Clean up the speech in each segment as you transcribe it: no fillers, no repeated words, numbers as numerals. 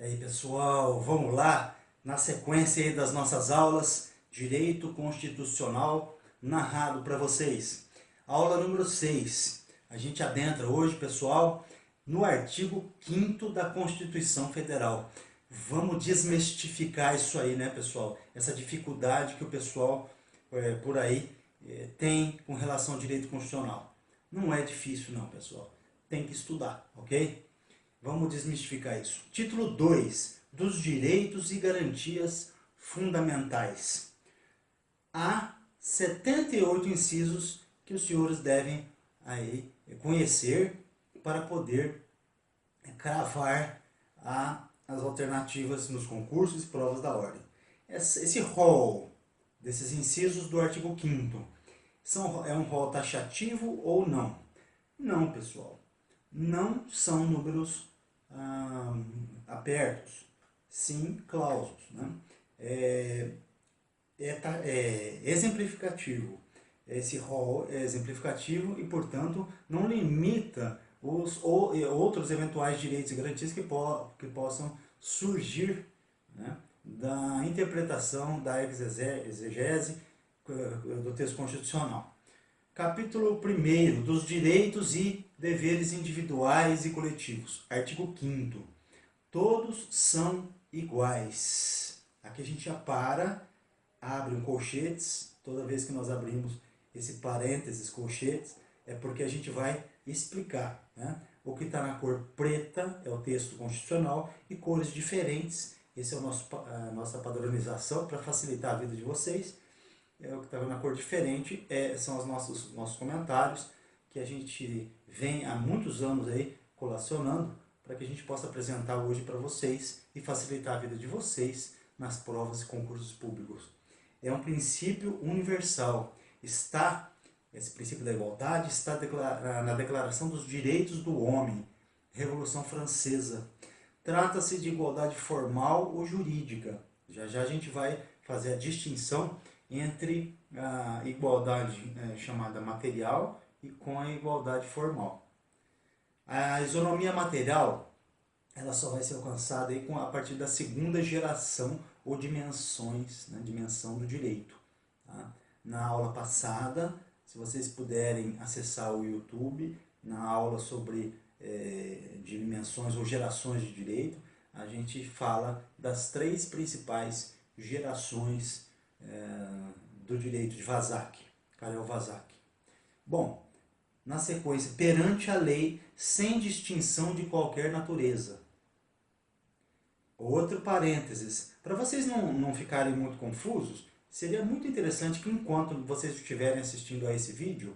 E aí pessoal, vamos lá, na sequência aí das nossas aulas, Direito Constitucional narrado para vocês. Aula número 6, a gente adentra hoje, pessoal, no artigo 5º da Constituição Federal. Vamos desmistificar isso aí, né, pessoal? Essa dificuldade que o pessoal por aí tem com relação ao direito constitucional. Não é difícil não, pessoal. Tem que estudar, ok? Vamos desmistificar isso. Título 2, dos direitos e garantias fundamentais. Há 78 incisos que os senhores devem aí conhecer para poder cravar as alternativas nos concursos e provas da ordem. Esse rol desses incisos do artigo 5º é um rol taxativo ou não? Não, pessoal. Não são números apertos, sim clausos, né? Exemplificativo. Esse rol é exemplificativo e, portanto, não limita os outros eventuais direitos e garantias que possam surgir, né, da interpretação da exegese do texto constitucional. Capítulo 1º, dos direitos e deveres individuais e coletivos. Artigo 5º. Todos são iguais. Aqui a gente já abre um colchetes. Toda vez que nós abrimos esse parênteses, colchetes, é porque a gente vai explicar, né? O que está na cor preta é o texto constitucional e cores diferentes. Esse é a nossa padronização para facilitar a vida de vocês. O que está na cor diferente são os nossos comentários, que a gente vem há muitos anos aí colacionando, para que a gente possa apresentar hoje para vocês e facilitar a vida de vocês nas provas e concursos públicos. É um princípio universal. Esse princípio da igualdade está na Declaração dos Direitos do Homem, Revolução Francesa. Trata-se de igualdade formal ou jurídica. Já já a gente vai fazer a distinção entre a igualdade chamada material e com a igualdade formal. A isonomia material, ela só vai ser alcançada aí a partir da segunda geração ou dimensões, né, dimensão do direito. Tá? Na aula passada, se vocês puderem acessar o YouTube, na aula sobre dimensões ou gerações de direito, a gente fala das 3 principais gerações do direito de Vazac, Karel Vazac. Bom, na sequência, perante a lei, sem distinção de qualquer natureza. Outro parênteses, para vocês não ficarem muito confusos, seria muito interessante que enquanto vocês estiverem assistindo a esse vídeo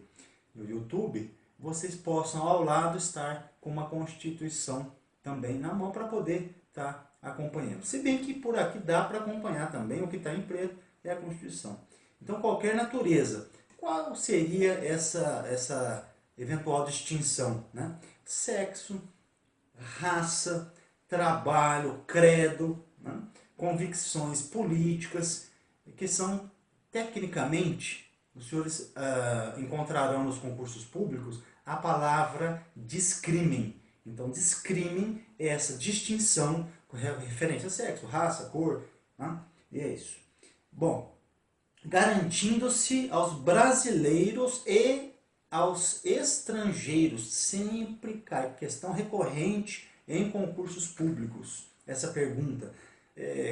no YouTube, vocês possam ao lado estar com uma Constituição também na mão para poder estar acompanhando. Se bem que por aqui dá para acompanhar também, o que está em preto é a Constituição. Então, qualquer natureza. Qual seria essa eventual distinção, né? Sexo, raça, trabalho, credo, né? Convicções políticas, que são, tecnicamente, os senhores encontrarão nos concursos públicos a palavra discrimen. Então, discrimen é essa distinção referente a sexo, raça, cor, né? E é isso. Bom, garantindo-se aos brasileiros e aos estrangeiros, sempre cai, questão recorrente em concursos públicos, essa pergunta.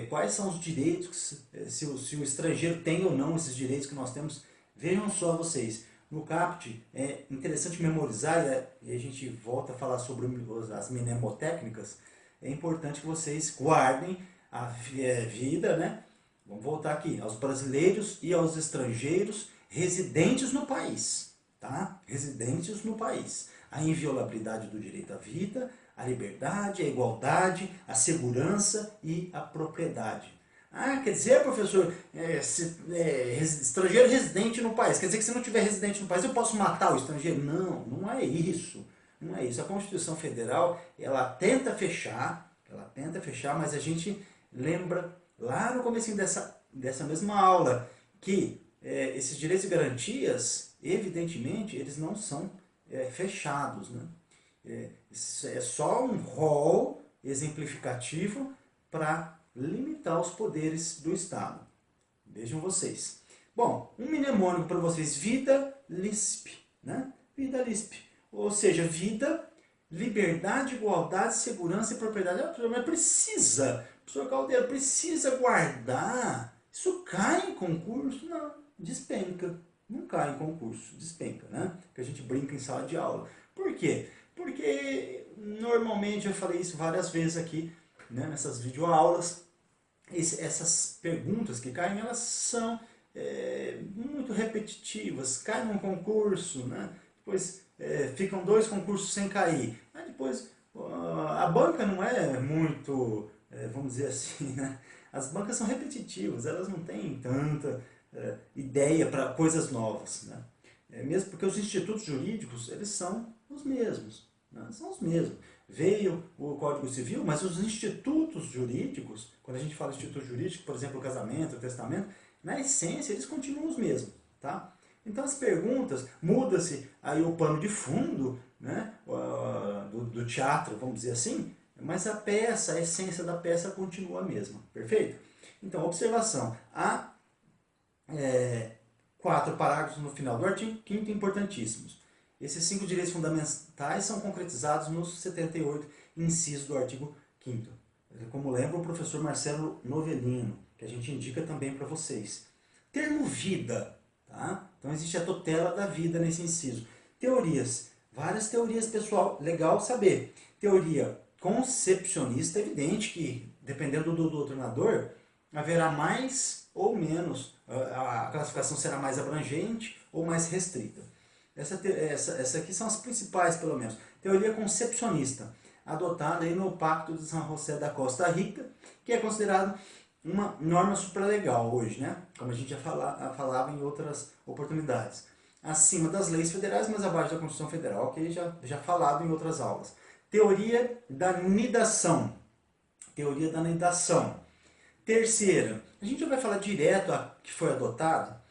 Quais são os direitos, se o estrangeiro tem ou não esses direitos que nós temos? Vejam só vocês, no CAPT é interessante memorizar, e a gente volta a falar sobre as mnemotécnicas, é importante que vocês guardem a vida, né? Vamos voltar aqui, aos brasileiros e aos estrangeiros residentes no país, tá? Residentes no país. A inviolabilidade do direito à vida, a liberdade, a igualdade, a segurança e a propriedade. Ah, quer dizer, professor, estrangeiro residente no país, quer dizer que se não tiver residente no país eu posso matar o estrangeiro? Não, não é isso. Não é isso. A Constituição Federal, ela tenta fechar, mas a gente lembra lá no comecinho dessa mesma aula que esses direitos e garantias, evidentemente, eles não são fechados, né? É só um rol exemplificativo para limitar os poderes do Estado. Vejam vocês. Bom, um mnemônico para vocês, vida LISP, né? Vida LISP, ou seja, vida, liberdade, igualdade, segurança e propriedade. Mas precisa, professor Caldeira, precisa guardar. Isso cai em concurso? Não, despenca. Não cai em concurso, despenca, né? Que a gente brinca em sala de aula. Por quê? Porque normalmente, eu falei isso várias vezes aqui, né, nessas videoaulas, essas perguntas que caem, elas são muito repetitivas, caem num concurso, né? Depois ficam 2 concursos sem cair. Aí depois a banca não é muito, vamos dizer assim, né? As bancas são repetitivas, elas não têm tanta ideia para coisas novas, né? Mesmo porque os institutos jurídicos, eles são os mesmos, né? São os mesmos. Veio o Código Civil, mas os institutos jurídicos, quando a gente fala instituto jurídico, por exemplo, o casamento, o testamento, na essência eles continuam os mesmos, tá? Então as perguntas, muda-se aí o pano de fundo, né, do teatro, vamos dizer assim, mas a peça, a essência da peça continua a mesma, perfeito? Então, observação, há 4 parágrafos no final do artigo 5º importantíssimos. Esses 5 direitos fundamentais são concretizados nos 78 incisos do artigo 5º. Como lembra o professor Marcelo Novellino, que a gente indica também para vocês. Termo vida, tá? Então existe a tutela da vida nesse inciso. Teorias, várias teorias, pessoal, legal saber. Teoria concepcionista, evidente que, dependendo do doutrinador, haverá mais ou menos, a classificação será mais abrangente ou mais restrita. Essa aqui são as principais, pelo menos. Teoria concepcionista, adotada aí no Pacto de San José da Costa Rica, que é considerado uma norma supralegal hoje, né? Como a gente já falava em outras oportunidades. Acima das leis federais, mas abaixo da Constituição Federal, que já falado em outras aulas. Teoria da nidação. Teoria da nidação. Terceira, a gente já vai falar direto a que foi adotado,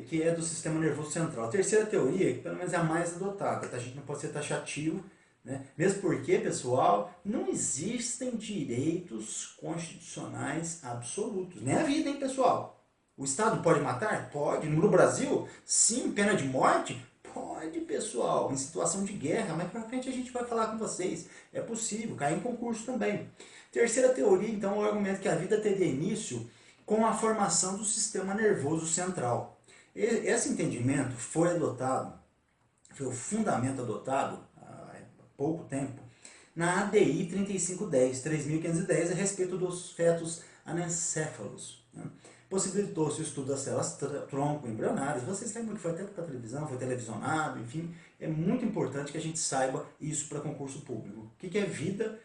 que é do sistema nervoso central. A terceira teoria, que pelo menos é a mais adotada, tá? A gente não pode ser taxativo, né? Mesmo porque, pessoal, não existem direitos constitucionais absolutos. Nem a vida, hein, pessoal? O Estado pode matar? Pode. No Brasil, sim. Pena de morte? Pode, pessoal. Em situação de guerra, mais pra frente a gente vai falar com vocês. É possível, cair em concurso também. Terceira teoria, então, é o argumento que a vida teria início com a formação do sistema nervoso central. Esse entendimento foi adotado, foi o fundamento adotado há pouco tempo, na ADI 3510 a respeito dos fetos anencéfalos, né? Possibilitou-se o estudo das células tronco embrionárias. Vocês lembram que foi até para a televisão, foi televisionado, enfim. É muito importante que a gente saiba isso para concurso público. O que é vida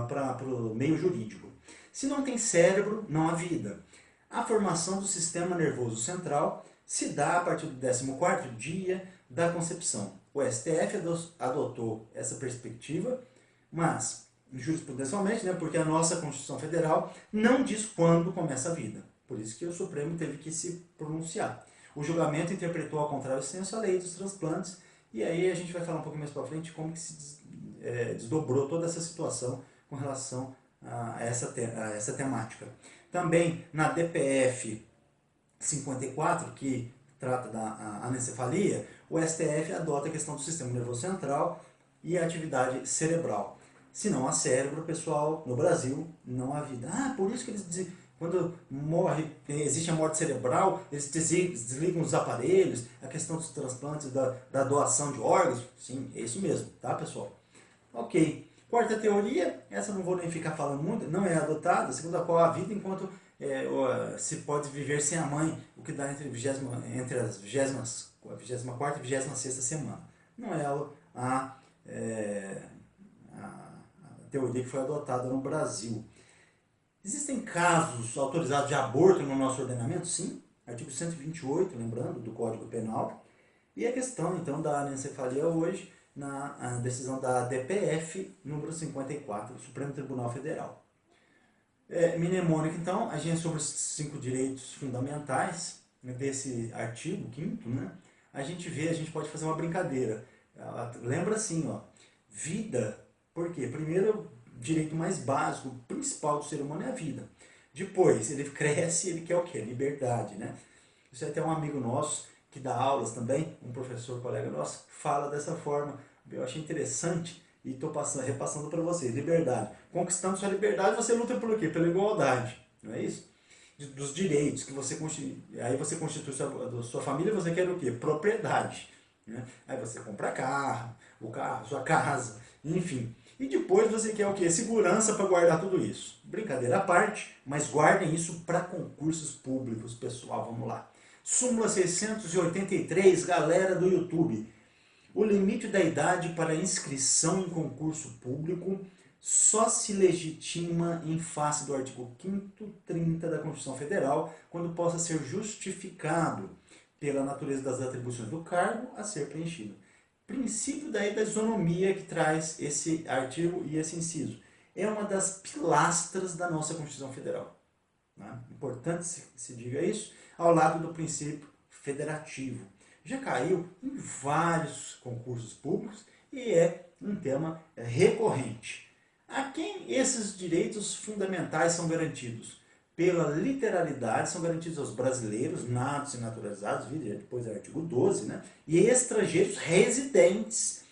para o meio jurídico? Se não tem cérebro, não há vida. A formação do sistema nervoso central se dá a partir do 14º dia da concepção. O STF adotou essa perspectiva, mas jurisprudencialmente, né, porque a nossa Constituição Federal não diz quando começa a vida. Por isso que o Supremo teve que se pronunciar. O julgamento interpretou ao contrário senso a lei dos transplantes, e aí a gente vai falar um pouco mais para frente como que se desdobrou toda essa situação com relação a essa temática. Também na DPF 54, que trata da anencefalia, o STF adota a questão do sistema nervoso central e a atividade cerebral. Se não há cérebro, pessoal, no Brasil não há vida. Por isso que eles dizem, quando morre, existe a morte cerebral, eles desligam os aparelhos, a questão dos transplantes, da doação de órgãos. Sim, é isso mesmo, tá, pessoal? Ok. Quarta teoria, essa não vou nem ficar falando muito, não é adotada, segundo a qual a vida enquanto se pode viver sem a mãe, o que dá entre as 24ª e 26ª semana. Não é a teoria que foi adotada no Brasil. Existem casos autorizados de aborto no nosso ordenamento? Sim. Artigo 128, lembrando, do Código Penal. E a questão, então, da anencefalia hoje, na decisão da DPF número 54, do Supremo Tribunal Federal. Mnemônica, então, agência sobre os 5 direitos fundamentais, né, desse artigo 5º, né? A gente pode fazer uma brincadeira. Lembra assim, ó, vida, por quê? Primeiro, direito mais básico, principal do ser humano é a vida. Depois, ele cresce e ele quer o quê? Liberdade, né? Isso é até um amigo nosso que dá aulas também, um professor, colega nosso, fala dessa forma. Eu achei interessante e estou repassando para vocês. Liberdade. Conquistando sua liberdade, você luta por quê? Pela igualdade, não é isso? Dos direitos que você constitui. Aí você constitui sua família, você quer o quê? Propriedade. Né? Aí você compra carro, sua casa, enfim. E depois você quer o quê? Segurança para guardar tudo isso. Brincadeira à parte, mas guardem isso para concursos públicos, pessoal. Vamos lá. Súmula 683, galera do YouTube. O limite da idade para inscrição em concurso público só se legitima em face do artigo 5º, 30 da Constituição Federal, quando possa ser justificado pela natureza das atribuições do cargo a ser preenchido. Princípio daí da isonomia que traz esse artigo e esse inciso. É uma das pilastras da nossa Constituição Federal. Né? Importante se diga isso, ao lado do princípio federativo. Já caiu em vários concursos públicos e é um tema recorrente. A quem esses direitos fundamentais são garantidos? Pela literalidade, são garantidos aos brasileiros, natos e naturalizados, depois do artigo 12, né? E estrangeiros residentes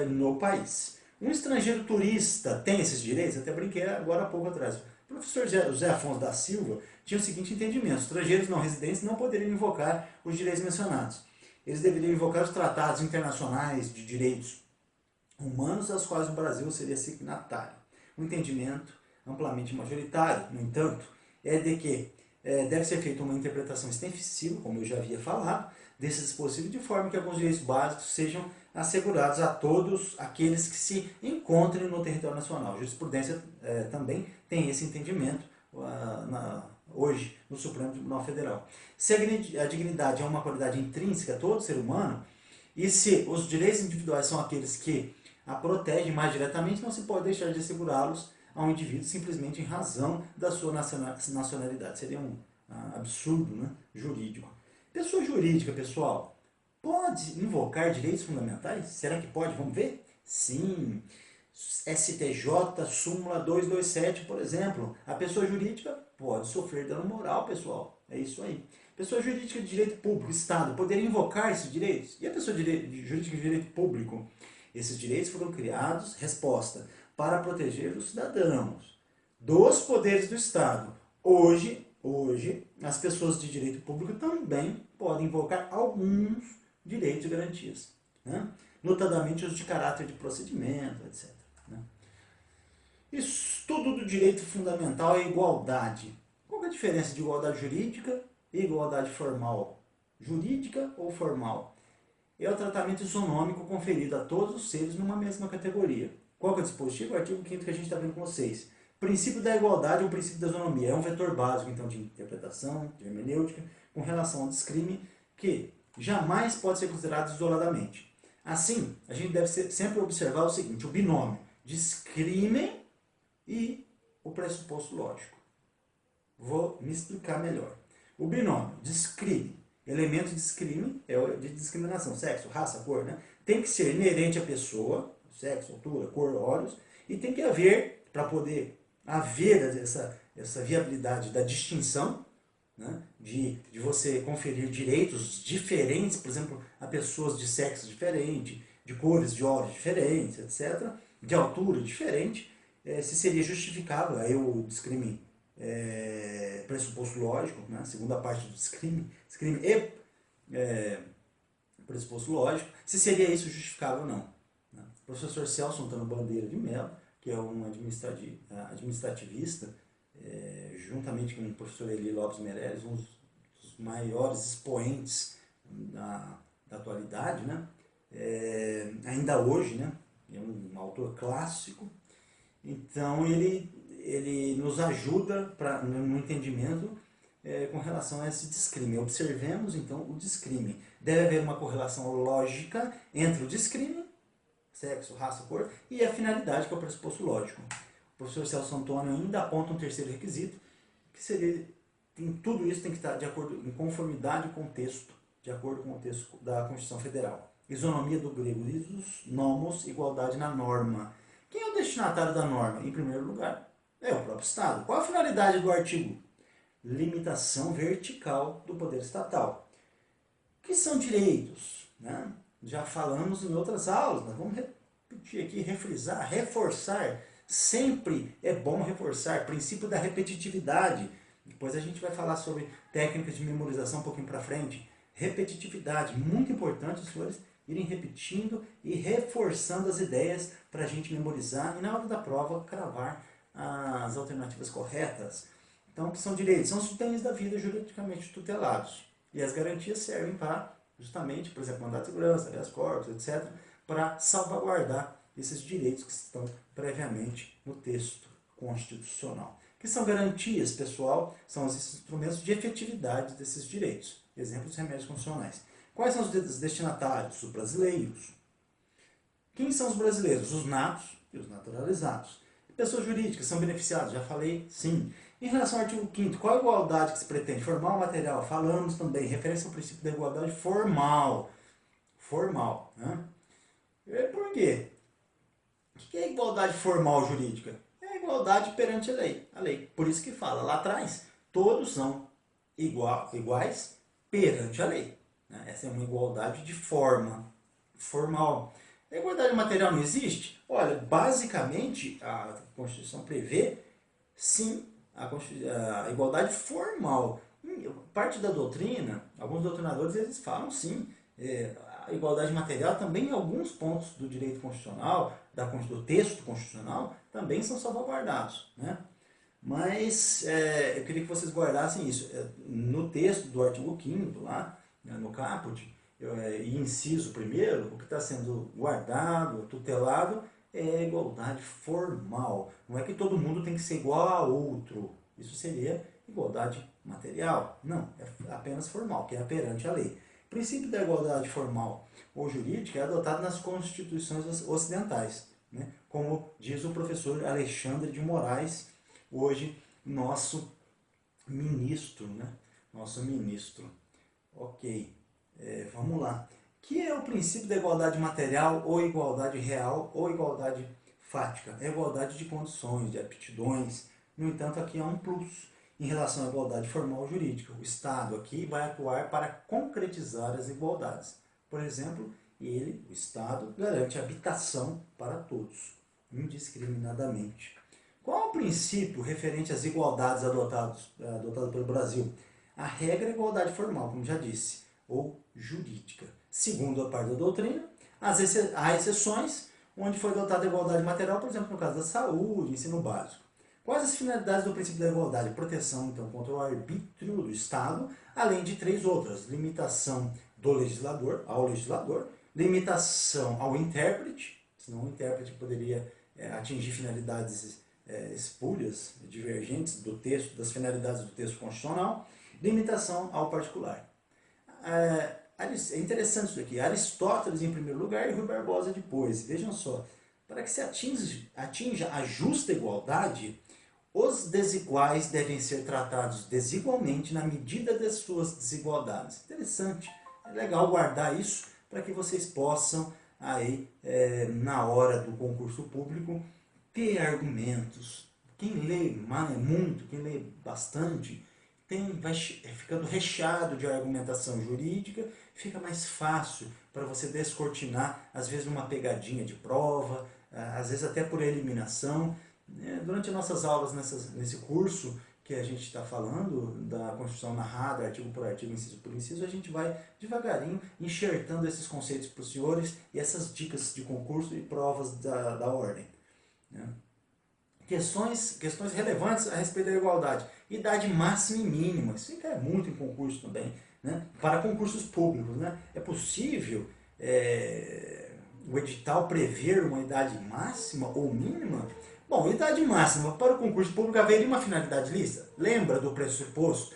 no país. Um estrangeiro turista tem esses direitos? Até brinquei agora há pouco atrás. O professor José Afonso da Silva tinha o seguinte entendimento: estrangeiros não residentes não poderiam invocar os direitos mencionados. Eles deveriam invocar os tratados internacionais de direitos humanos aos quais o Brasil seria signatário. Um entendimento amplamente majoritário, no entanto, é de que deve ser feita uma interpretação extensiva, como eu já havia falado, desse dispositivo, de forma que alguns direitos básicos sejam assegurados a todos aqueles que se encontrem no território nacional. A jurisprudência também tem esse entendimento hoje no Supremo Tribunal Federal. Se a dignidade é uma qualidade intrínseca a todo ser humano, e se os direitos individuais são aqueles que a protegem mais diretamente, não se pode deixar de assegurá-los a um indivíduo simplesmente em razão da sua nacionalidade. Seria um absurdo, né, jurídico. Pessoa jurídica, pessoal, pode invocar direitos fundamentais? Será que pode? Vamos ver? Sim. STJ, súmula 227, por exemplo. A pessoa jurídica pode sofrer dano moral, pessoal. É isso aí. Pessoa jurídica de direito público, Estado, poderia invocar esses direitos? E a pessoa jurídica de direito público? Esses direitos foram criados, resposta, para proteger os cidadãos dos poderes do Estado. Hoje, as pessoas de direito público também podem invocar alguns direitos e garantias, né? Notadamente os de caráter de procedimento, etc. Né? Estudo do direito fundamental é igualdade. Qual é a diferença de igualdade jurídica e igualdade formal? Jurídica ou formal? É o tratamento isonômico conferido a todos os seres numa mesma categoria. Qual que é o dispositivo? O artigo 5º que a gente está vendo com vocês. Princípio da igualdade ou princípio da isonomia. É um vetor básico, então, de interpretação, de hermenêutica, com relação ao descrime, que jamais pode ser considerado isoladamente. Assim, a gente deve sempre observar o seguinte: o binômio descrime e o pressuposto lógico. Vou me explicar melhor. O binômio descrime, elemento de descrime é de discriminação, sexo, raça, cor, né? Tem que ser inerente à pessoa, sexo, altura, cor, olhos, e tem que haver, para poder haver essa viabilidade da distinção, né? de você conferir direitos diferentes, por exemplo, a pessoas de sexo diferente, de cores de olhos diferentes, etc., de altura diferente, se seria justificável, aí o descrime pressuposto lógico, né? Segunda parte do descrime e pressuposto lógico, se seria isso justificável ou não. Né? O professor Celso Antônio Bandeira de Mello, que é um administrativista, juntamente com o professor Eli Lopes Meirelles, um dos maiores expoentes da atualidade, né? Ainda hoje, né? É um autor clássico, então ele nos ajuda no entendimento com relação a esse descrime. Observemos então o descrime. Deve haver uma correlação lógica entre o descrime, sexo, raça, cor, e a finalidade, que é o pressuposto lógico. O professor Celso Antônio ainda aponta um terceiro requisito, que seria, tudo isso tem que estar de acordo, em conformidade com o texto, de acordo com o texto da Constituição Federal. Isonomia do grego, isos, nomos, igualdade na norma. Quem é o destinatário da norma? Em primeiro lugar, é o próprio Estado. Qual a finalidade do artigo? Limitação vertical do poder estatal. O que são direitos? Né? Já falamos em outras aulas, mas vamos repetir aqui, refrisar, reforçar. Sempre é bom reforçar. Princípio da repetitividade. Depois a gente vai falar sobre técnicas de memorização um pouquinho para frente. Repetitividade, muito importante, os senhores irem repetindo e reforçando as ideias para a gente memorizar e na hora da prova cravar as alternativas corretas. Então, o que são direitos? São os bens da vida juridicamente tutelados. E as garantias servem para, justamente, por exemplo, mandato de segurança, habeas corpus, etc., para salvaguardar esses direitos que estão previamente no texto constitucional. O que são garantias, pessoal? São os instrumentos de efetividade desses direitos. Exemplos de remédios constitucionais. Quais são os destinatários? Os brasileiros. Quem são os brasileiros? Os natos e os naturalizados. Pessoas jurídicas são beneficiadas? Já falei, sim. Em relação ao artigo 5º, qual a igualdade que se pretende? Formal ou material? Falamos também. Referência ao princípio da igualdade formal. Formal. Né? E por quê? O que é igualdade formal jurídica? É a igualdade perante a lei. A lei. Por isso que fala lá atrás, todos são iguais perante a lei. Essa é uma igualdade de forma formal. A igualdade material não existe? Olha, basicamente a Constituição prevê, sim, a igualdade formal. Parte da doutrina, alguns doutrinadores eles falam sim, a igualdade material também em alguns pontos do direito constitucional, do texto constitucional, também são salvaguardados. Né? Mas eu queria que vocês guardassem isso. No texto do artigo 5º, lá, no caput, e inciso primeiro, o que está sendo guardado, tutelado, é a igualdade formal. Não é que todo mundo tem que ser igual a outro. Isso seria igualdade material. Não, é apenas formal, que é perante a lei. O princípio da igualdade formal ou jurídica é adotado nas constituições ocidentais, né? Como diz o professor Alexandre de Moraes, hoje nosso ministro, né? Nosso ministro. Ok, vamos lá. O que é o princípio da igualdade material ou igualdade real ou igualdade fática? É igualdade de condições, de aptidões. No entanto, aqui há um plus em relação à igualdade formal ou jurídica. O Estado aqui vai atuar para concretizar as igualdades. Por exemplo, o Estado, garante habitação para todos, indiscriminadamente. Qual é o princípio referente às igualdades adotado pelo Brasil? A regra é a igualdade formal, como já disse, ou jurídica. Segundo a parte da doutrina, há exceções onde foi adotada a igualdade material, por exemplo, no caso da saúde, ensino básico. Quais as finalidades do princípio da igualdade? Proteção, então, contra o arbítrio do Estado, além de 3 outras. Limitação do legislador, ao legislador, limitação ao intérprete, senão o intérprete poderia atingir finalidades espúrias, divergentes do texto, das finalidades do texto constitucional, limitação ao particular. É interessante isso aqui. Aristóteles em primeiro lugar e Rui Barbosa depois. Vejam só, para que se atinja a justa igualdade, os desiguais devem ser tratados desigualmente na medida das suas desigualdades. Interessante, é legal guardar isso para que vocês possam, aí, na hora do concurso público, ter argumentos. Quem lê muito, quem lê bastante, vai ficando recheado de argumentação jurídica, fica mais fácil para você descortinar, às vezes uma pegadinha de prova, às vezes até por eliminação. Durante as nossas aulas nesse curso que a gente está falando, da Constituição narrada, artigo por artigo, inciso por inciso, a gente vai devagarinho enxertando esses conceitos para os senhores e essas dicas de concurso e provas da ordem. Questões relevantes a respeito da igualdade. Idade máxima e mínima. Isso cai muito em concurso também. Né? Para concursos públicos. Né? É possível o edital prever uma idade máxima ou mínima? Bom, idade máxima para o concurso público haveria uma finalidade lícita. Lembra do pressuposto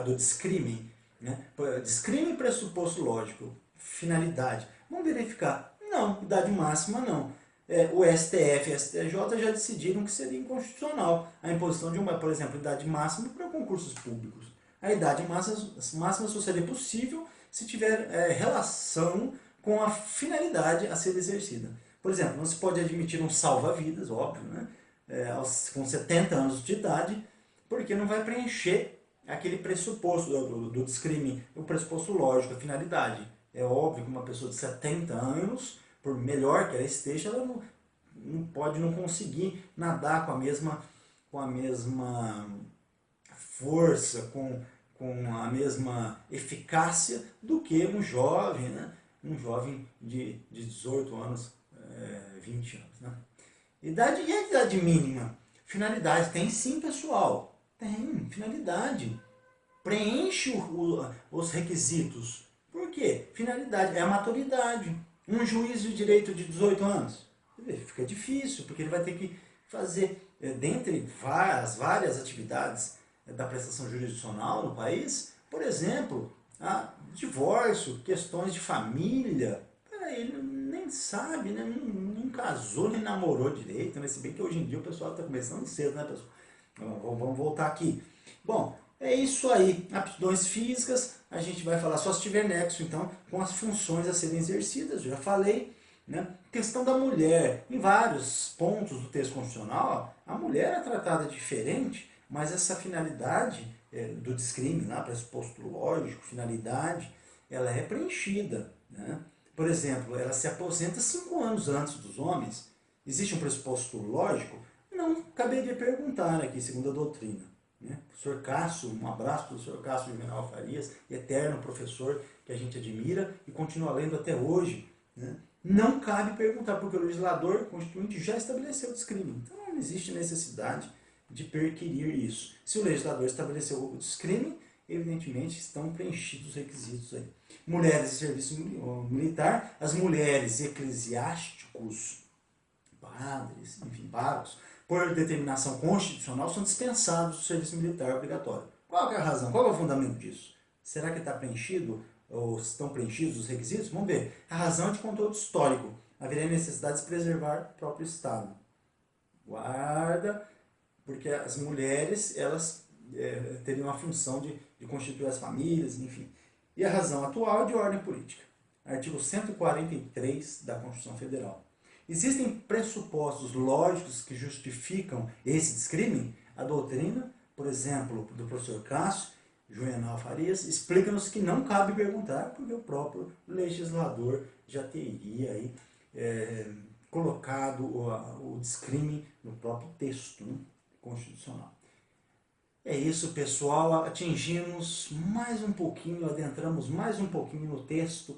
do discrimen? Né? Discrimen, pressuposto lógico. Finalidade. Vamos verificar. Não, idade máxima não. O STF e o STJ já decidiram que seria inconstitucional a imposição de por exemplo, idade máxima para concursos públicos. A idade máxima só seria possível se tiver relação com a finalidade a ser exercida. Por exemplo, não se pode admitir um salva-vidas, óbvio, né? Com 70 anos de idade, porque não vai preencher aquele pressuposto do descrime, o pressuposto lógico, a finalidade. É óbvio que uma pessoa de 70 anos, por melhor que ela esteja, ela não pode não conseguir nadar com a mesma força, com a mesma eficácia do que um jovem, né? Um jovem de 18 anos, 20 anos. Né? Idade, e a idade mínima? Finalidade. Tem sim, pessoal. Tem, finalidade. Preenche os requisitos. Por quê? Finalidade. É a maturidade. Um juiz de direito de 18 anos. Fica difícil, porque ele vai ter que fazer, dentre as várias atividades da prestação jurisdicional no país, por exemplo, divórcio, questões de família. Ele nem sabe, né? Não casou, nem namorou direito, né? Se bem que hoje em dia o pessoal está começando cedo, né, pessoal? Vamos voltar aqui. Bom, é isso aí. Aptidões físicas, a gente vai falar só se tiver nexo, então, com as funções a serem exercidas, já falei. Né? Questão da mulher. Em vários pontos do texto constitucional, a mulher é tratada diferente, mas essa finalidade do descrime, né? Pressuposto lógico, finalidade, ela é preenchida. Né? Por exemplo, ela se aposenta 5 anos antes dos homens. Existe um pressuposto lógico? Não caberia perguntar aqui, segundo a doutrina. Né? O professor Cássio, um abraço para o professor Cássio Juvenal Farias, eterno professor que a gente admira e continua lendo até hoje. Né? Não cabe perguntar, porque o legislador constituinte já estabeleceu o descrime. Então não existe necessidade de perquirir isso. Se o legislador estabeleceu o descrime, evidentemente estão preenchidos os requisitos aí. Mulheres de serviço militar, as mulheres eclesiásticos, padres, enfim, párocos, por determinação constitucional, são dispensados do serviço militar obrigatório. Qual é a razão? Qual é o fundamento disso? Será que está preenchido, ou estão preenchidos os requisitos? Vamos ver. A razão é de conteúdo histórico. Haveria necessidade de preservar o próprio Estado. Guarda, porque as mulheres, elas teriam a função de constituir as famílias, enfim. E a razão atual é de ordem política. Artigo 143 da Constituição Federal. Existem pressupostos lógicos que justificam esse descrime? A doutrina, por exemplo, do professor Cássio Juvenal Farias, explica-nos que não cabe perguntar, porque o próprio legislador já teria aí, colocado o descrime no próprio texto, né, constitucional. É isso, pessoal. Atingimos mais um pouquinho, adentramos mais um pouquinho no texto